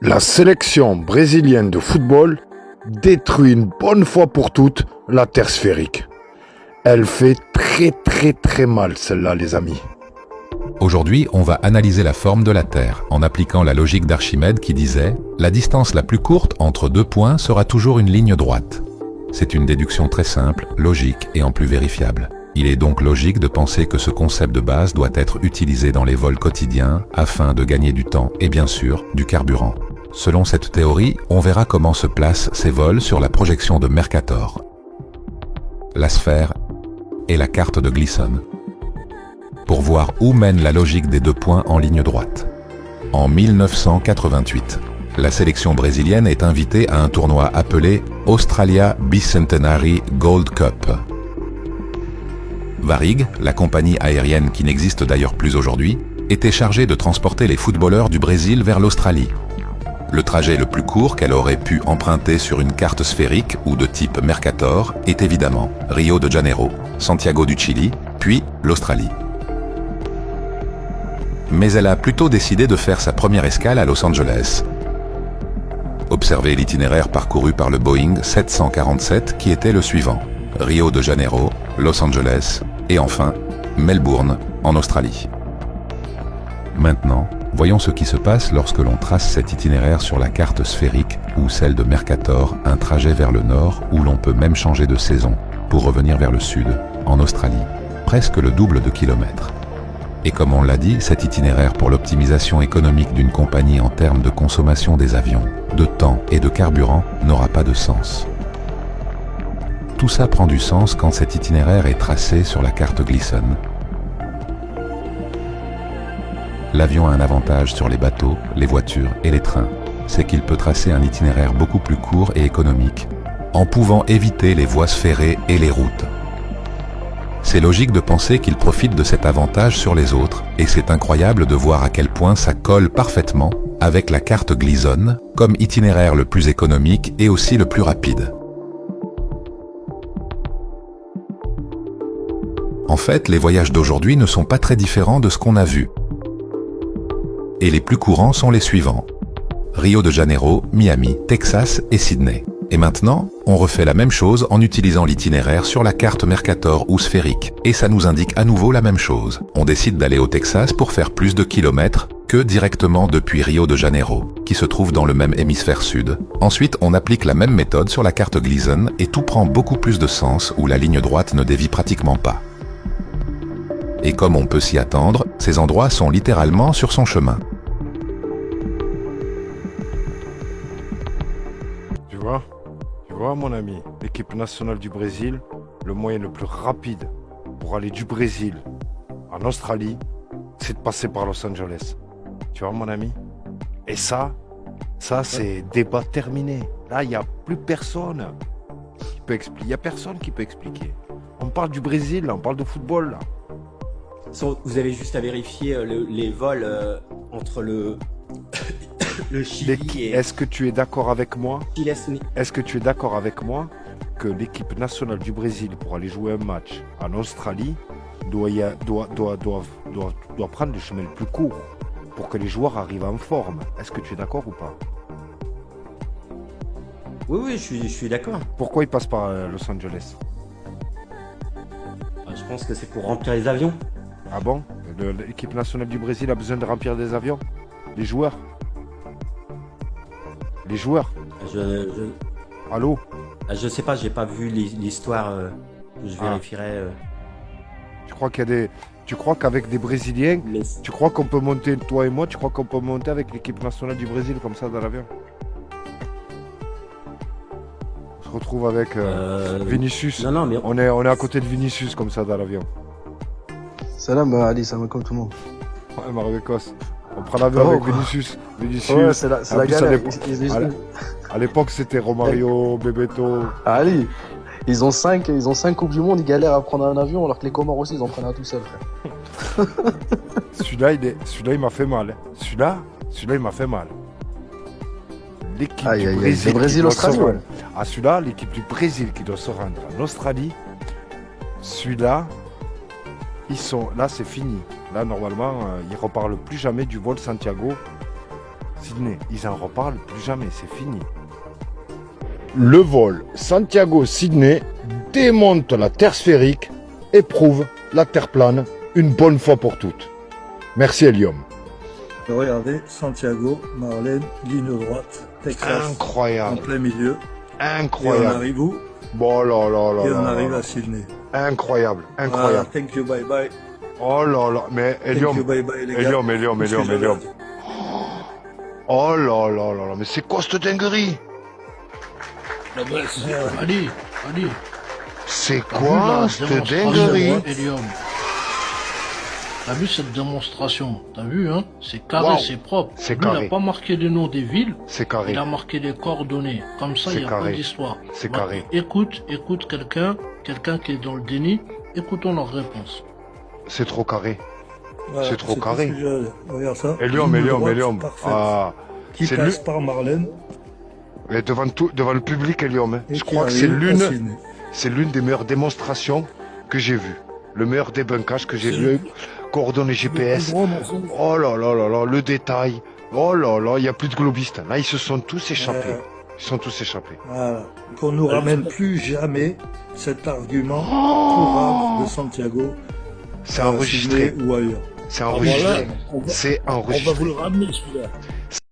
La sélection brésilienne de football détruit une bonne fois pour toutes la Terre sphérique. Elle fait très mal celle-là, les amis. Aujourd'hui, on va analyser la forme de la Terre en appliquant la logique d'Archimède qui disait « La distance la plus courte entre deux points sera toujours une ligne droite ». C'est une déduction très simple, logique et en plus vérifiable. Il est donc logique de penser que ce concept de base doit être utilisé dans les vols quotidiens afin de gagner du temps et bien sûr du carburant. Selon cette théorie, on verra comment se placent ces vols sur la projection de Mercator, la sphère et la carte de Gleason, pour voir où mène la logique des deux points en ligne droite. En 1988, la sélection brésilienne est invitée à un tournoi appelé Australia Bicentenary Gold Cup. Varig, la compagnie aérienne qui n'existe d'ailleurs plus aujourd'hui, était chargée de transporter les footballeurs du Brésil vers l'Australie. Le trajet le plus court qu'elle aurait pu emprunter sur une carte sphérique ou de type Mercator est évidemment Rio de Janeiro, Santiago du Chili, puis l'Australie. Mais elle a plutôt décidé de faire sa première escale à Los Angeles. Observez l'itinéraire parcouru par le Boeing 747 qui était le suivant: Rio de Janeiro, Los Angeles et enfin Melbourne en Australie. Maintenant, voyons ce qui se passe lorsque l'on trace cet itinéraire sur la carte sphérique ou celle de Mercator, un trajet vers le nord où l'on peut même changer de saison pour revenir vers le sud, en Australie, presque le double de kilomètres. Et comme on l'a dit, cet itinéraire pour l'optimisation économique d'une compagnie en termes de consommation des avions, de temps et de carburant n'aura pas de sens. Tout ça prend du sens quand cet itinéraire est tracé sur la carte Gleason. L'avion a un avantage sur les bateaux, les voitures et les trains, c'est qu'il peut tracer un itinéraire beaucoup plus court et économique, en pouvant éviter les voies ferrées et les routes. C'est logique de penser qu'il profite de cet avantage sur les autres, et c'est incroyable de voir à quel point ça colle parfaitement avec la carte Gleason, comme itinéraire le plus économique et aussi le plus rapide. En fait, les voyages d'aujourd'hui ne sont pas très différents de ce qu'on a vu. Et les plus courants sont les suivants: Rio de Janeiro, Miami, Texas et Sydney. Et maintenant, on refait la même chose en utilisant l'itinéraire sur la carte Mercator ou sphérique. Et ça nous indique à nouveau la même chose. On décide d'aller au Texas pour faire plus de kilomètres que directement depuis Rio de Janeiro, qui se trouve dans le même hémisphère sud. Ensuite, on applique la même méthode sur la carte Gleason et tout prend beaucoup plus de sens où la ligne droite ne dévie pratiquement pas. Et comme on peut s'y attendre, ces endroits sont littéralement sur son chemin. Tu vois mon ami, l'équipe nationale du Brésil, le moyen le plus rapide pour aller du Brésil en Australie, c'est de passer par Los Angeles. Tu vois mon ami? Et ça c'est débat terminé. Là, il n'y a plus personne qui peut expliquer. Il n'y a personne qui peut expliquer. On parle du Brésil, là, on parle de football là. Vous avez juste à vérifier les vols entre le Chili et... Est-ce que tu es d'accord avec moi? Chili. Est-ce que tu es d'accord avec moi que l'équipe nationale du Brésil, pour aller jouer un match en Australie, doit prendre le chemin le plus court pour que les joueurs arrivent en forme? Est-ce que tu es d'accord ou pas? Oui, je suis d'accord. Pourquoi ils passent par Los Angeles? Je pense que c'est pour remplir les avions. Ah bon? L'équipe nationale du Brésil a besoin de remplir des avions? Les joueurs? Les joueurs? Allô? Je sais pas, j'ai pas vu l'histoire. Je vérifierai. Tu crois qu'il y a des... Tu crois qu'avec des Brésiliens, tu crois qu'on peut monter, toi et moi, tu crois qu'on peut monter avec l'équipe nationale du Brésil comme ça dans l'avion? On se retrouve avec Vinicius. Non, mais... On est à côté de Vinicius comme ça dans l'avion. Salam Ali, salam comme tout le monde. Ouais, Marvekos. On prend l'avion avec Vinicius. Ouais, c'est la galère. À l'époque, c'était Romario, Bebeto. Ali, ils ont 5 coupes du monde, ils galèrent à prendre un avion alors que les Comores aussi, ils en prennent un tout seul, frère. Celui-là, il m'a fait mal. Celui-là, il m'a fait mal. L'équipe du Brésil Australie. Ah, celui-là, l'équipe du Brésil qui doit se rendre en Australie. Celui-là, là, c'est fini. Là, normalement, ils ne reparlent plus jamais du vol Santiago Sydney, ils en reparlent plus jamais, c'est fini. Le vol Santiago-Sydney démonte la Terre sphérique et prouve la Terre plane une bonne fois pour toutes. Merci Helium. Regardez, Santiago, Marlène, ligne droite, Texas, en Incroyable, plein milieu. Et on incroyable. arrive où? Bon là là là Et on là arrive là. à Sydney. Incroyable, Voilà, incroyable. thank you, bye bye. Oh là là, mais Thank you, Helium, bye bye, les gars. Helium. Je suis Helium. là. Oh là là là là, mais c'est quoi cette dinguerie? Ali, C'est t'as vu quoi la cette démonstration, dinguerie? Helium? T'as vu cette démonstration? T'as vu, hein? C'est carré, Wow. c'est propre. C'est Lui, carré. il a pas marqué le nom des villes, C'est carré, il a marqué les coordonnées. Comme ça, C'est il n'y a carré. pas d'histoire. C'est Bah, carré. Écoute quelqu'un qui est dans le déni, écoutons leur réponse. c'est trop carré. Voilà, C'est trop tout carré. ce que j'ai à dire. Regarde ça. Helium, Ligne droite Helium. parfaite, Ah, qui c'est passe lui- par Marlène. et devant le public, Helium, hein. Et Je qui crois que c'est arrive à Sydney. l'une des meilleures démonstrations que j'ai vues. Le meilleur débunkages que j'ai vu. Coordonnées GPS. Oh là là là là, le détail. Oh là là, il n'y a plus de globistes. Là, ils se sont tous échappés. Ils sont tous échappés. Voilà. Qu'on nous ramène plus jamais cet argument courable de Santiago. C'est à enregistré. Sydney ou ailleurs. C'est enregistré. on va- C'est On va enregistré. vous le ramener, celui-là.